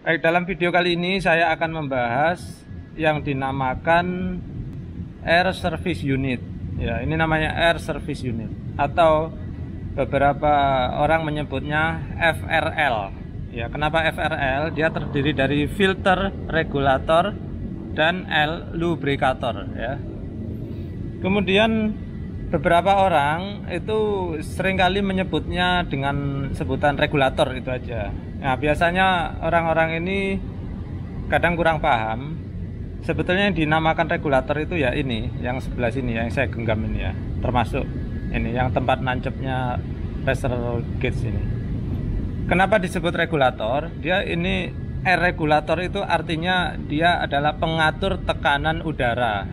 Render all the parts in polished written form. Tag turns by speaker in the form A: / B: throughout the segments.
A: Baik, dalam video kali ini saya akan membahas yang dinamakan Air Service Unit. Ya, ini namanya Air Service Unit atau beberapa orang menyebutnya FRL. Ya, kenapa FRL? Dia terdiri dari filter, regulator, dan L lubrikator. Ya. Kemudian beberapa orang itu seringkali menyebutnya dengan sebutan regulator itu aja. Nah, biasanya orang-orang ini kadang kurang paham. Sebetulnya yang dinamakan regulator itu ya ini, yang sebelah sini yang saya genggam ini ya, termasuk ini yang tempat nancepnya pressure gauge ini. Kenapa disebut regulator? Dia ini air regulator itu artinya dia adalah pengatur tekanan udara.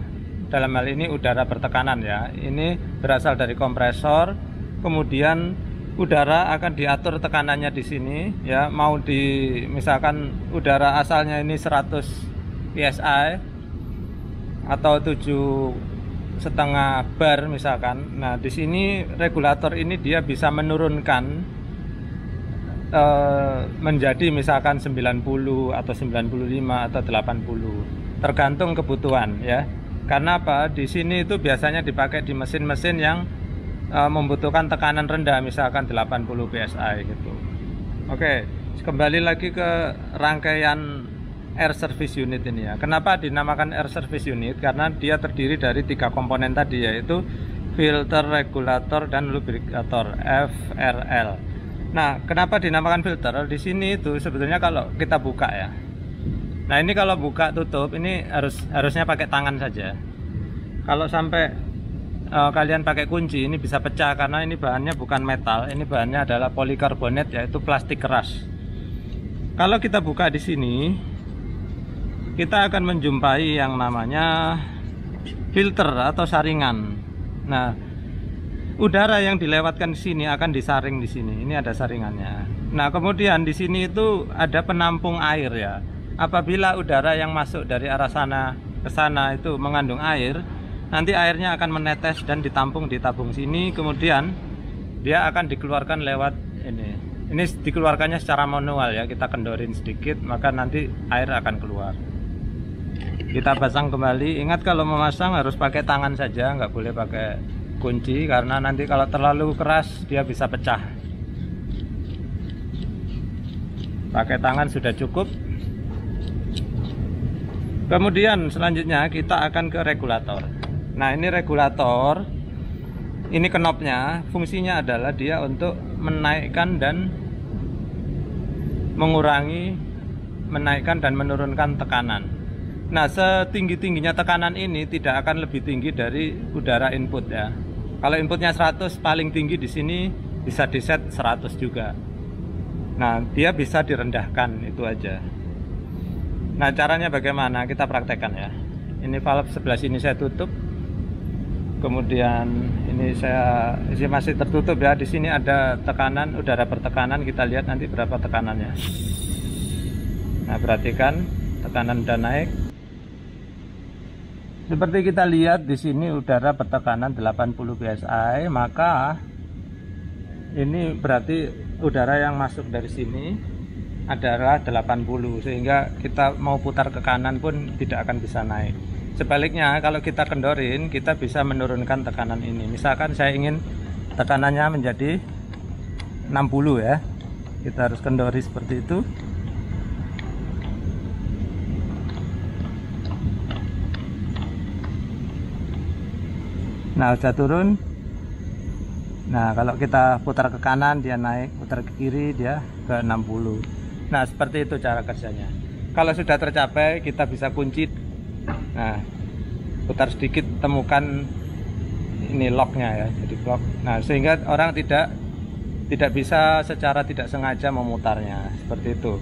A: Dalam hal ini udara bertekanan ya. Ini berasal dari kompresor, kemudian udara akan diatur tekanannya di sini ya. Mau misalkan udara asalnya ini 100 psi atau 7,5 bar misalkan. Nah, di sini regulator ini dia bisa menurunkan menjadi misalkan 90 atau 95 atau 80 tergantung kebutuhan ya. Karena apa? Di sini itu biasanya dipakai di mesin-mesin yang membutuhkan tekanan rendah, misalkan 80 psi gitu. Oke, kembali lagi ke rangkaian air service unit ini ya. Kenapa dinamakan air service unit? Karena dia terdiri dari 3 komponen tadi, yaitu filter, regulator, dan lubrikator FRL. Nah, kenapa dinamakan filter? Di sini itu sebetulnya kalau kita buka ya. Nah, ini kalau buka tutup ini harusnya pakai tangan saja. Kalau sampai kalian pakai kunci ini bisa pecah karena ini bahannya bukan metal, ini bahannya adalah polikarbonat yaitu plastik keras. Kalau kita buka di sini, kita akan menjumpai yang namanya filter atau saringan. Nah, udara yang dilewatkan di sini akan disaring di sini. Ini ada saringannya. Nah, kemudian di sini itu ada penampung air ya. Apabila udara yang masuk dari arah sana ke sana itu mengandung air, nanti airnya akan menetes dan ditampung di tabung sini, kemudian dia akan dikeluarkan lewat ini. Ini dikeluarkannya secara manual ya, kita kendorin sedikit, maka nanti air akan keluar. Kita pasang kembali. Ingat kalau memasang harus pakai tangan saja, nggak boleh pakai kunci karena nanti kalau terlalu keras dia bisa pecah. Pakai tangan sudah cukup. Kemudian selanjutnya kita akan ke regulator. Nah, ini regulator, ini knopnya, fungsinya adalah dia untuk menaikkan dan mengurangi, menaikkan dan menurunkan tekanan. Nah, setinggi-tingginya tekanan ini tidak akan lebih tinggi dari udara input ya. Kalau inputnya 100, paling tinggi di sini bisa di set 100 juga. Nah, dia bisa direndahkan, itu aja. Nah, caranya bagaimana? Kita praktekkan ya. Ini valve sebelah sini saya tutup. Kemudian ini masih tertutup ya. Di sini ada tekanan, udara bertekanan. Kita lihat nanti berapa tekanannya. Nah, perhatikan tekanan udah naik. Seperti kita lihat di sini udara bertekanan 80 psi, maka ini berarti udara yang masuk dari sini adalah 80, sehingga kita mau putar ke kanan pun tidak akan bisa naik. Sebaliknya kalau kita kendorin, kita bisa menurunkan tekanan ini. Misalkan saya ingin tekanannya menjadi 60 ya, kita harus kendori seperti itu. Nah, sudah turun. Nah, kalau kita putar ke kanan dia naik, putar ke kiri dia ke 60. Nah, seperti itu cara kerjanya. Kalau sudah tercapai, kita bisa kunci. Nah, putar sedikit, temukan ini locknya ya, jadi lock. Nah, sehingga orang tidak bisa secara tidak sengaja memutarnya, seperti itu.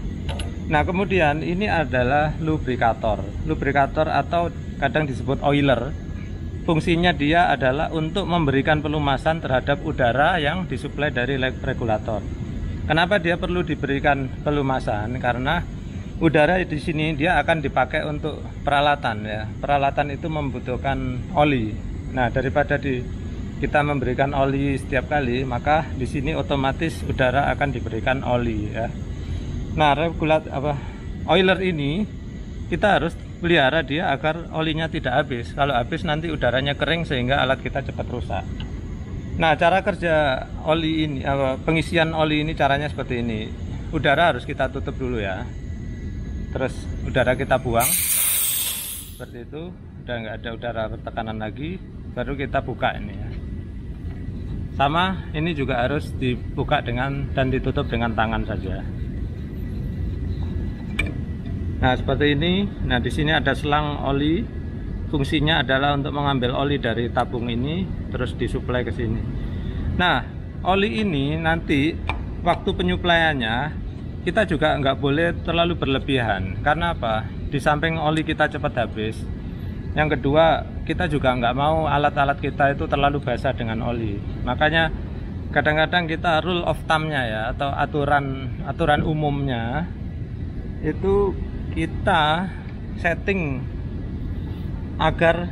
A: Nah, kemudian ini adalah lubrikator. Lubrikator atau kadang disebut oiler. Fungsinya dia adalah untuk memberikan pelumasan terhadap udara yang disuplai dari regulator. Kenapa dia perlu diberikan pelumasan? Karena udara di sini dia akan dipakai untuk peralatan ya. Peralatan itu membutuhkan oli. Nah, daripada kita memberikan oli setiap kali, maka di sini otomatis udara akan diberikan oli ya. Nah, oiler ini kita harus pelihara dia agar olinya tidak habis. Kalau habis nanti udaranya kering sehingga alat kita cepat rusak. Nah, cara kerja oli ini, pengisian oli ini caranya seperti ini. Udara harus kita tutup dulu ya. Terus udara kita buang seperti itu. Udah nggak ada udara bertekanan lagi, baru kita buka ini ya. Sama, ini juga harus dibuka dan ditutup dengan tangan saja. Nah, seperti ini. Nah, di sini ada selang oli. Fungsinya adalah untuk mengambil oli dari tabung ini terus disuplai ke sini. Nah, oli ini nanti waktu penyuplaiannya kita juga nggak boleh terlalu berlebihan. Karena apa? Di samping oli kita cepat habis, yang kedua kita juga nggak mau alat-alat kita itu terlalu basah dengan oli. Makanya kadang-kadang kita rule of thumb-nya ya, atau aturan umumnya itu kita setting agar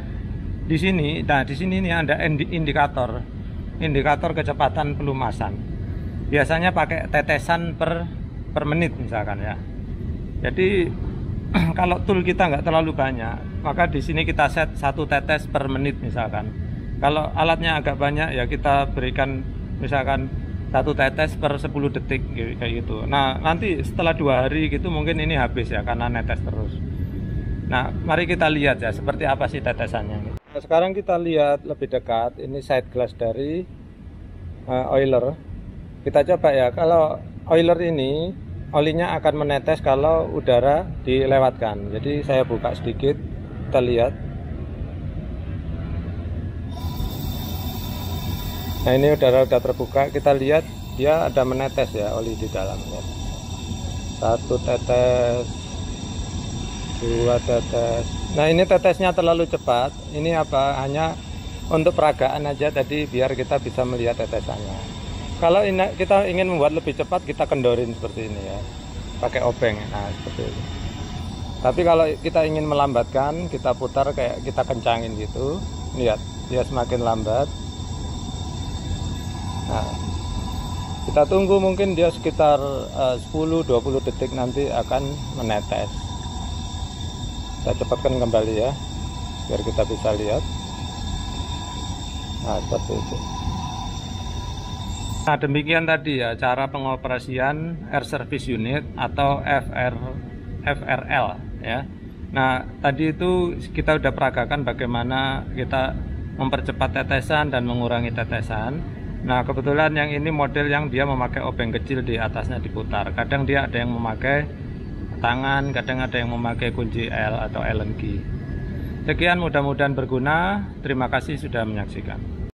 A: di sini, nah di sini nih ada indikator kecepatan pelumasan. Biasanya pakai tetesan per menit misalkan ya. Jadi kalau tool kita nggak terlalu banyak, maka di sini kita set 1 tetes per menit misalkan. Kalau alatnya agak banyak ya kita berikan misalkan 1 tetes per 10 detik kayak gitu. Nah, nanti setelah 2 hari gitu mungkin ini habis ya karena netes terus. Nah, mari kita lihat ya seperti apa sih tetesannya. Nah, sekarang kita lihat lebih dekat. Ini side glass dari oiler. Kita coba ya, kalau oiler ini olinya akan menetes kalau udara dilewatkan. Jadi saya buka sedikit, kita lihat. Nah, ini udara udah terbuka, kita lihat dia ada menetes ya oli di dalam ya. 1 tetes, 2 tetes. Nah, ini tetesnya terlalu cepat. Ini apa? Hanya untuk peragaan aja tadi biar kita bisa melihat tetesannya. Kalau kita ingin membuat lebih cepat, kita kendorin seperti ini ya, pakai obeng. Nah, seperti ini. Tapi kalau kita ingin melambatkan, kita putar kayak kita kencangin gitu. Lihat, dia semakin lambat. Nah, kita tunggu mungkin dia sekitar 10-20 detik nanti akan menetes. Saya cepatkan kembali ya, biar kita bisa lihat. Nah, seperti itu. Nah, demikian tadi ya cara pengoperasian Air Service Unit atau FRL ya. Nah, tadi itu kita udah peragakan bagaimana kita mempercepat tetesan dan mengurangi tetesan. Nah, kebetulan yang ini model yang dia memakai obeng kecil di atasnya diputar. Kadang dia ada yang memakai tangan, kadang ada yang memakai kunci L atau Allen key. Sekian, mudah-mudahan berguna. Terima kasih sudah menyaksikan.